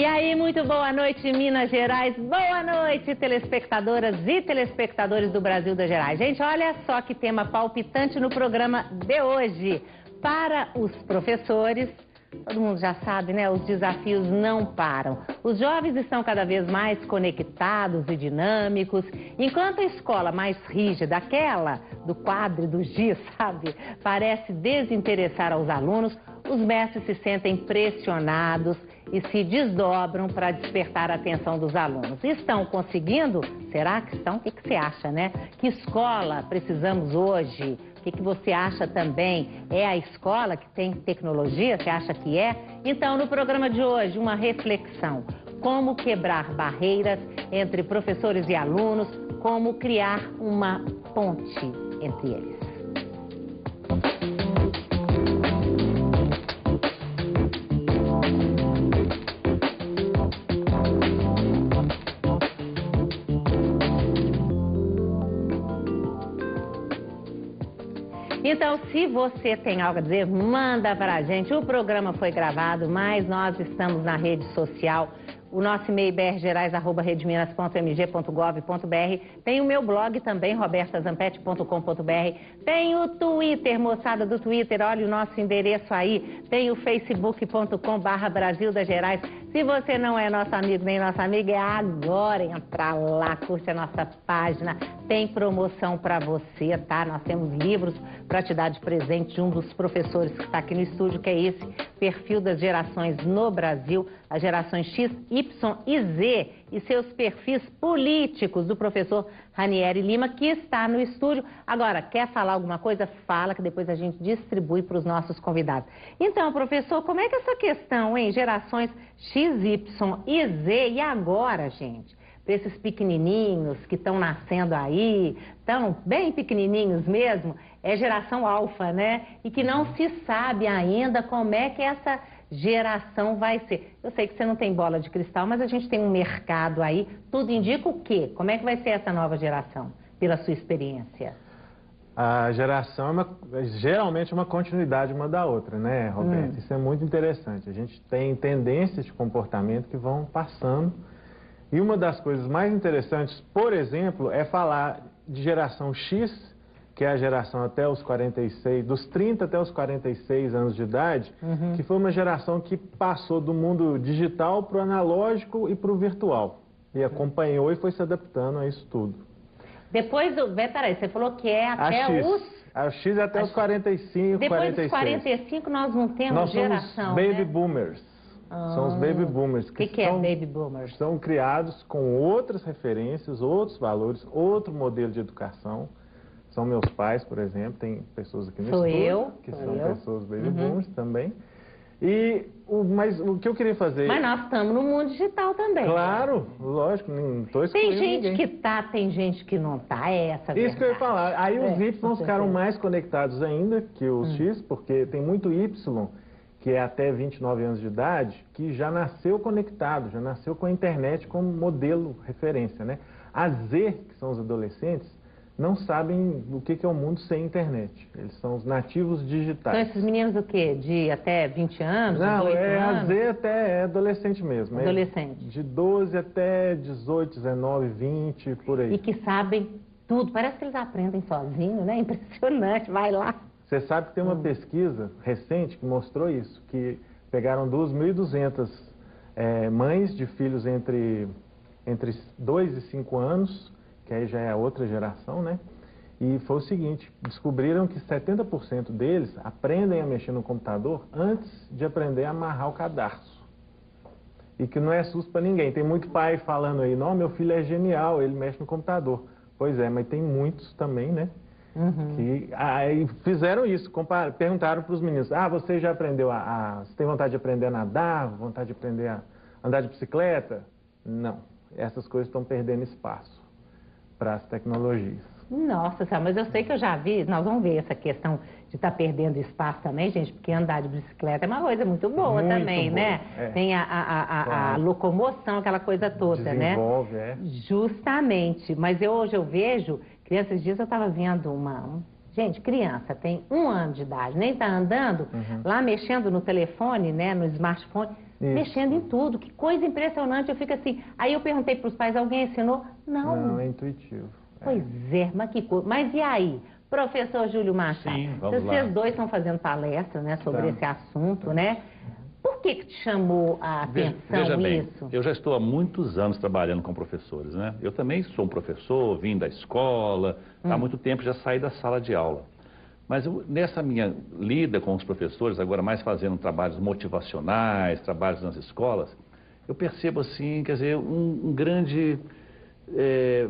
aí, muito boa noite, Minas Gerais. Boa noite, telespectadoras e telespectadores do Brasil das Gerais. Gente, olha só que tema palpitante no programa de hoje. Para os professores, todo mundo já sabe, né? Os desafios não param. Os jovens estão cada vez mais conectados e dinâmicos, enquanto a escola mais rígida, aquela do quadro e do giz, sabe, parece desinteressar aos alunos, os mestres se sentem pressionados e se desdobram para despertar a atenção dos alunos. Estão conseguindo? Será que estão? O que você acha, né? Que escola precisamos hoje? O que você acha também? É a escola que tem tecnologia? Você acha que é? Então, no programa de hoje, uma reflexão. Como quebrar barreiras entre professores e alunos, como criar uma ponte entre eles. Então, se você tem algo a dizer, manda para a gente. O programa foi gravado, mas nós estamos na rede social. O nosso e-mail brgerais@redminas.mg.gov.br. Tem o meu blog também, robertazampetti.com.br. Tem o Twitter, moçada do Twitter, olha o nosso endereço aí. Tem o facebook.com/Brasil das Gerais. Se você não é nosso amigo nem nossa amiga, é agora entrar lá, curte a nossa página. Tem promoção para você, tá? Nós temos livros para te dar de presente de um dos professores que está aqui no estúdio, que é esse perfil das gerações no Brasil, as gerações X, Y e Z, e seus perfis políticos do professor Ranieri Lima, que está no estúdio. Agora, quer falar alguma coisa? Fala, que depois a gente distribui para os nossos convidados. Então, professor, como é que é essa questão, hein? Gerações X, Y e Z, e agora, gente? Para esses pequenininhos que estão nascendo aí, estão bem pequenininhos mesmo, é geração alfa, né? E que não se sabe ainda como é que essa geração vai ser. Eu sei que você não tem bola de cristal, mas a gente tem um mercado aí. Tudo indica o quê? Como é que vai ser essa nova geração, pela sua experiência? A geração é geralmente uma continuidade uma da outra, né, Roberto? Isso é muito interessante. A gente tem tendências de comportamento que vão passando. E uma das coisas mais interessantes, por exemplo, é falar de geração X, que é a geração até os 46, dos 30 até os 46 anos de idade, que foi uma geração que passou do mundo digital para o analógico e para o virtual. E acompanhou e foi se adaptando a isso tudo. Depois do... Peraí, você falou que é até A X é até os 45, depois 46. Depois dos 45 nós não temos geração, Nós somos baby né? boomers. São os baby boomers. O que é baby boomers? São criados com outras referências, outros valores, outro modelo de educação. São meus pais, por exemplo, tem pessoas aqui no estúdio que são pessoas baby boomers também. Mas o que eu queria fazer... Mas nós estamos no mundo digital também. Claro, lógico, não estou excluindo ninguém. Tem gente que tá, tem gente que não tá, é essa verdade. Isso que eu ia falar. Aí os Y ficaram mais conectados ainda que os X, porque tem muito Y, que é até 29 anos de idade, que já nasceu conectado, já nasceu com a internet como modelo referência, né? A Z, que são os adolescentes, não sabem o que é o mundo sem internet. Eles são os nativos digitais. São esses meninos do quê? De até 20 anos? Não, 18 anos? A Z até é adolescente mesmo. Adolescente. De 12 até 18, 19, 20, por aí. E que sabem tudo. Parece que eles aprendem sozinhos, né? Impressionante. Vai lá. Você sabe que tem uma pesquisa recente que mostrou isso, que pegaram 2.200 mães de filhos entre 2 e 5 anos, que aí já é a outra geração, né? E foi o seguinte, descobriram que 70% deles aprendem a mexer no computador antes de aprender a amarrar o cadarço. E que não é susto para ninguém. Tem muito pai falando aí, não, meu filho é genial, ele mexe no computador. Pois é, mas tem muitos também, né? Que aí fizeram isso, perguntaram para os meninos, você já aprendeu você tem vontade de aprender a nadar, vontade de aprender a andar de bicicleta? Não, essas coisas estão perdendo espaço para as tecnologias. Nossa senhora, mas eu sei que eu já vi, nós vamos ver essa questão de estar perdendo espaço também, gente, porque andar de bicicleta é uma coisa muito boa também, né? Tem a locomoção, aquela coisa toda, desenvolve, né? Justamente, mas hoje eu vejo, esses dias eu estava vendo Gente, criança tem 1 ano de idade, nem tá andando, lá mexendo no telefone, né, no smartphone, mexendo em tudo. Que coisa impressionante, eu fico assim. Aí eu perguntei para os pais, alguém ensinou? Não, é intuitivo. Pois é, mas que coisa. Mas e aí? Professor Júlio Machado, Sim, vamos lá. vocês dois estão fazendo palestra, né, sobre esse assunto, né? Por que te chamou a atenção Veja bem, isso? eu já estou há muitos anos trabalhando com professores, né? Eu também sou um professor, vim da escola, há muito tempo já saí da sala de aula. Mas nessa minha lida com os professores, agora mais fazendo trabalhos motivacionais, trabalhos nas escolas, eu percebo assim, quer dizer, um grande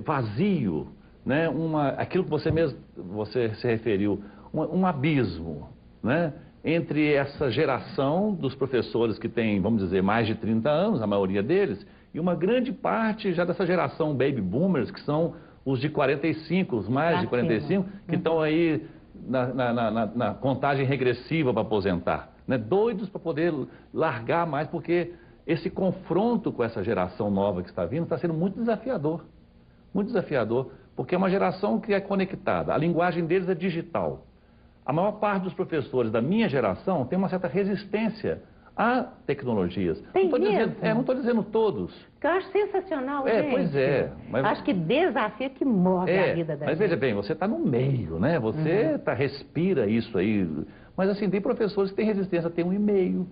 vazio, né? Aquilo que você se referiu, um abismo, né? Entre essa geração dos professores que tem, vamos dizer, mais de 30 anos, a maioria deles, e uma grande parte já dessa geração baby boomers, que são os de 45, os mais de 45, que estão aí na contagem regressiva para aposentar, né? Doidos para poder largar mais, porque esse confronto com essa geração nova que está vindo está sendo muito desafiador, porque é uma geração que é conectada, a linguagem deles é digital. A maior parte dos professores da minha geração tem uma certa resistência a tecnologias. Não estou dizendo todos. Que eu acho sensacional, gente. Pois é. Mas... acho que desafio que move a vida da gente. Mas veja bem, você está no meio, né? Você respira isso aí. Mas assim, tem professores que têm resistência a ter um e-mail,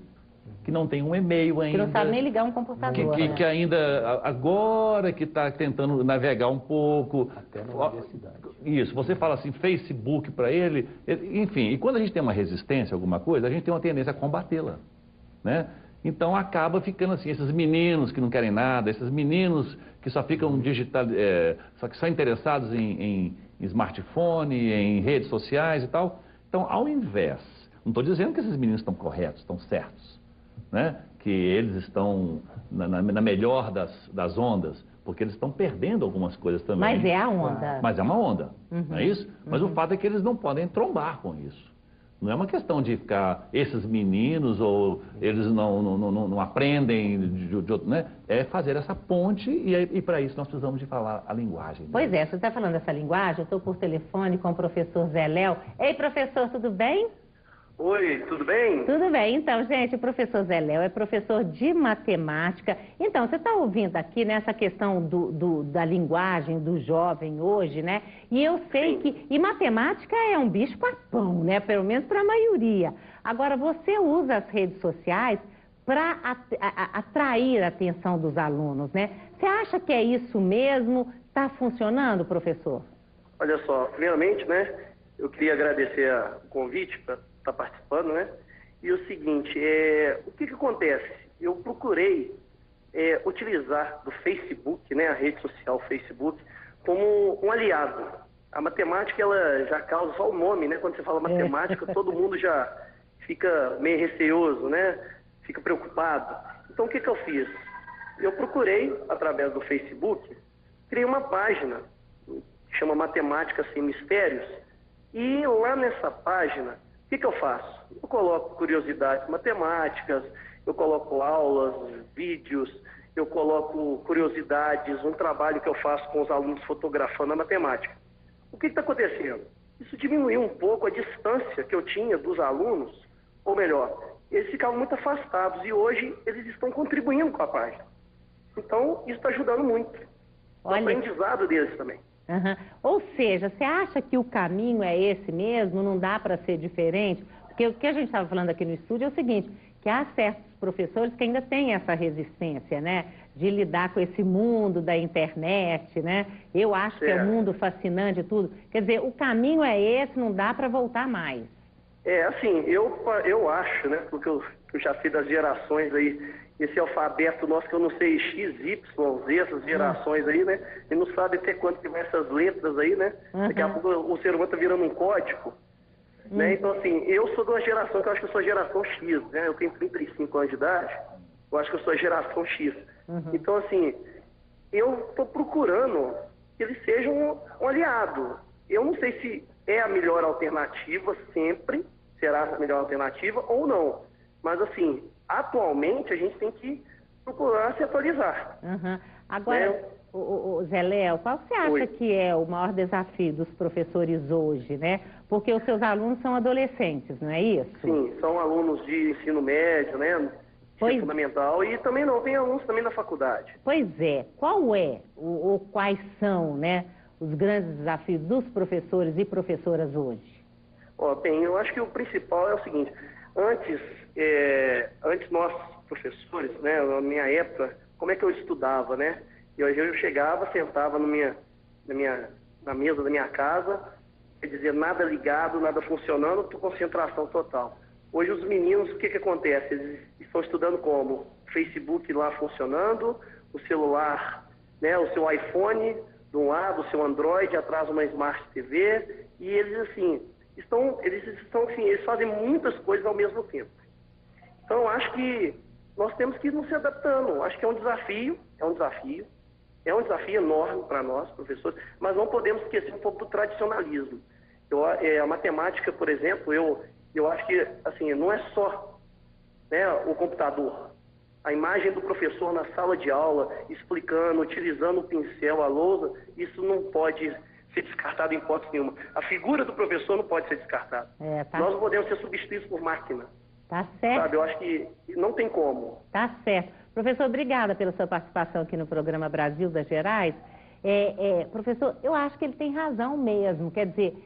que não tem um e-mail ainda. Que não sabe nem ligar um computador. Que ainda, agora que está tentando navegar um pouco. Até na universidade. Isso, você fala assim, Facebook para ele, enfim. E quando a gente tem uma resistência a alguma coisa, a gente tem uma tendência a combatê-la, né? Então acaba ficando assim, esses meninos que não querem nada, esses meninos que só ficam só que são interessados em smartphone, em redes sociais e tal. Então, ao invés, não estou dizendo que esses meninos estão corretos, estão certos, né? Que eles estão na melhor das ondas, porque eles estão perdendo algumas coisas também. Mas é a onda. Mas é uma onda, não é isso? Mas o fato é que eles não podem trombar com isso. Não é uma questão de ficar esses meninos ou eles não aprendem, né? É fazer essa ponte e para isso nós precisamos de falar a linguagem. Né? Pois é, você está falando dessa linguagem, eu estou por telefone com o professor Zé Léo. Ei, professor, tudo bem? Oi, tudo bem? Tudo bem. Então, gente, o professor Zé Léo é professor de matemática. Então, você está ouvindo aqui nessa questão da linguagem do jovem hoje, né? E eu sei que... E matemática é um bicho papão, né? Pelo menos para a maioria. Agora, você usa as redes sociais para atrair a atenção dos alunos, né? Você acha que é isso mesmo? Está funcionando, professor? Olha só, primeiramente, né? Eu queria agradecer o convite para estar participando, né? E o seguinte, o que acontece? Eu procurei utilizar do Facebook, né, a rede social Facebook, como um aliado. A matemática, ela já causa só o nome, né? Quando você fala matemática, todo mundo já fica meio receoso, né? Fica preocupado. Então, o que eu fiz? Eu procurei, através do Facebook, criei uma página que chama Matemática Sem Mistérios, e lá nessa página, o que eu faço? Eu coloco curiosidades matemáticas, eu coloco aulas, vídeos, eu coloco curiosidades, um trabalho que eu faço com os alunos fotografando a matemática. O que está acontecendo? Isso diminuiu um pouco a distância que eu tinha dos alunos, ou melhor, eles ficavam muito afastados e hoje eles estão contribuindo com a página. Então, isso está ajudando muito. O aprendizado deles também. Ou seja, você acha que o caminho é esse mesmo? Não dá para ser diferente? Porque o que a gente estava falando aqui no estúdio é o seguinte, que há certos professores que ainda têm essa resistência, né? De lidar com esse mundo da internet, né? Eu acho que é um mundo fascinante e tudo. Quer dizer, o caminho é esse, não dá para voltar mais. Assim, eu acho, né? Porque eu já sei das gerações aí, esse alfabeto nosso que eu não sei, X, Y, Z, essas gerações aí, né? E não sabe até quanto que vai essas letras aí, né? Daqui a pouco o ser humano tá virando um código, né? Então, assim, eu sou de uma geração que eu acho que eu sou a geração X, né? Eu tenho 35 anos de idade, eu acho que eu sou a geração X. Então, assim, eu tô procurando que eles sejam um aliado. Eu não sei se é a melhor alternativa sempre, será a melhor alternativa ou não. Mas, assim, atualmente a gente tem que procurar se atualizar. Uhum. Agora, o Zé Léo, qual você acha que é o maior desafio dos professores hoje, né? Porque os seus alunos são adolescentes, não é isso? Sim, são alunos de ensino médio, né? Ensino fundamental, e também não, tem alunos também na faculdade. Pois é, qual é, ou quais são, né, os grandes desafios dos professores e professoras hoje? Bem, eu acho que o principal é o seguinte, antes nós, professores, né, na minha época, como é que eu estudava, né? Eu chegava, sentava na mesa da minha casa, quer dizer, nada ligado, nada funcionando, concentração total. Hoje os meninos, o que acontece? Eles estão estudando como? Facebook lá funcionando, o celular, né, o seu iPhone de um lado, o seu Android, atrás uma Smart TV, e eles assim, eles fazem muitas coisas ao mesmo tempo. Então acho que nós temos que ir nos se adaptando. Acho que é um desafio enorme para nós, professores, mas não podemos esquecer um pouco do tradicionalismo. A matemática, por exemplo, eu acho que assim, não é só, né, o computador. A imagem do professor na sala de aula, explicando, utilizando o pincel, a lousa, isso não pode ser descartado em hipótese nenhuma. A figura do professor não pode ser descartada. Nós não podemos ser substituídos por máquina. Tá certo. Sabe, eu acho que não tem como. Tá certo. Professor, obrigada pela sua participação aqui no programa Brasil das Gerais. Professor, eu acho que ele tem razão mesmo. Quer dizer,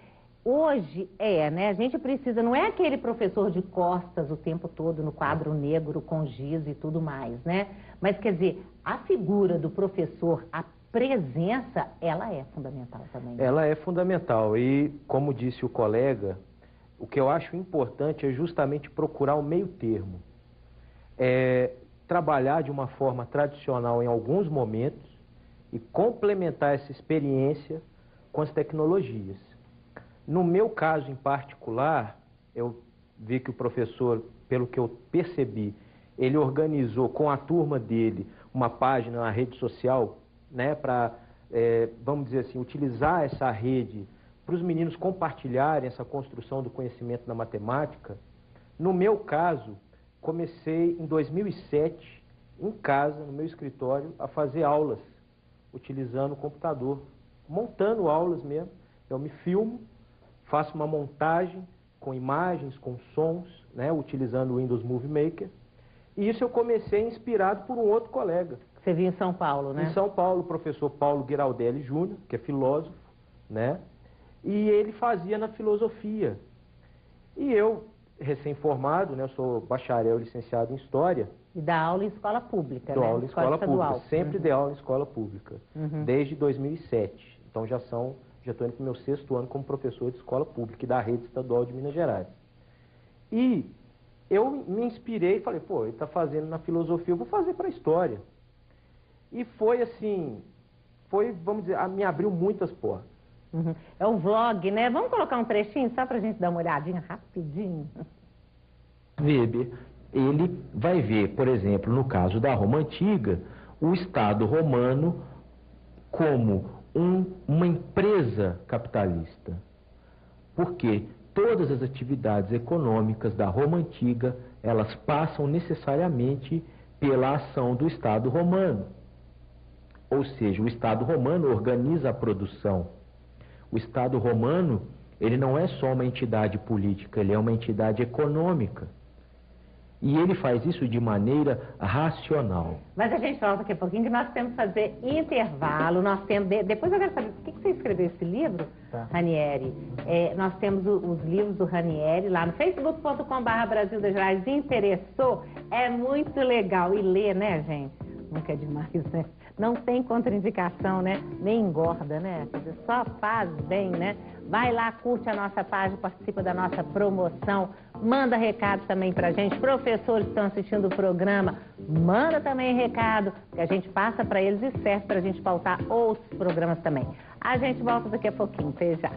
hoje né? A gente precisa, não é aquele professor de costas o tempo todo no quadro negro com giz e tudo mais, né? Mas, quer dizer, a figura do professor, a presença, ela é fundamental também. Ela é fundamental e, como disse o colega, o que eu acho importante é justamente procurar o meio termo. Trabalhar de uma forma tradicional em alguns momentos e complementar essa experiência com as tecnologias. No meu caso em particular, eu vi que o professor, pelo que eu percebi, ele organizou com a turma dele uma página na rede social, né, para, vamos dizer assim, utilizar essa rede para os meninos compartilharem essa construção do conhecimento na matemática. No meu caso, comecei em 2007, em casa, no meu escritório, a fazer aulas, utilizando o computador, montando aulas mesmo. Eu me filmo, faço uma montagem com imagens, com sons, né, utilizando o Windows Movie Maker. E isso eu comecei inspirado por um outro colega. Você viu em São Paulo, né? Em São Paulo, o professor Paulo Giraldelli Júnior, que é filósofo, né? E ele fazia na filosofia. E eu, recém-formado, né, eu sou bacharel licenciado em História. E dá aula em escola pública, Dou né? aula em escola pública, sempre dei aula em escola pública, desde 2007. Então já estou indo para o meu 6º ano como professor de escola pública e da rede estadual de Minas Gerais. E eu me inspirei e falei, pô, ele está fazendo na filosofia, eu vou fazer para a História. E foi assim, vamos dizer, me abriu muitas portas. É o vlog, né? Vamos colocar um trechinho só para a gente dar uma olhadinha rapidinho. Weber, ele vai ver, por exemplo, no caso da Roma Antiga, o Estado romano como uma empresa capitalista. Porque todas as atividades econômicas da Roma Antiga, elas passam necessariamente pela ação do Estado romano. Ou seja, o Estado romano organiza a produção. O Estado romano, ele não é só uma entidade política, ele é uma entidade econômica. E ele faz isso de maneira racional. Mas a gente volta daqui a pouquinho que nós temos que fazer intervalo. Nós temos, depois eu quero saber por que você escreveu esse livro, Ranieri. Nós temos os livros do Ranieri lá no facebook.com/Brasil das Gerais. Interessou? É muito legal. E ler, né, gente? Nunca é demais, né? Não tem contraindicação, né? Nem engorda, né? Só faz bem, né? Vai lá, curte a nossa página, participa da nossa promoção, manda recado também pra gente. Professores que estão assistindo o programa, manda também recado, que a gente passa pra eles e serve pra gente pautar outros programas também. A gente volta daqui a pouquinho, até já.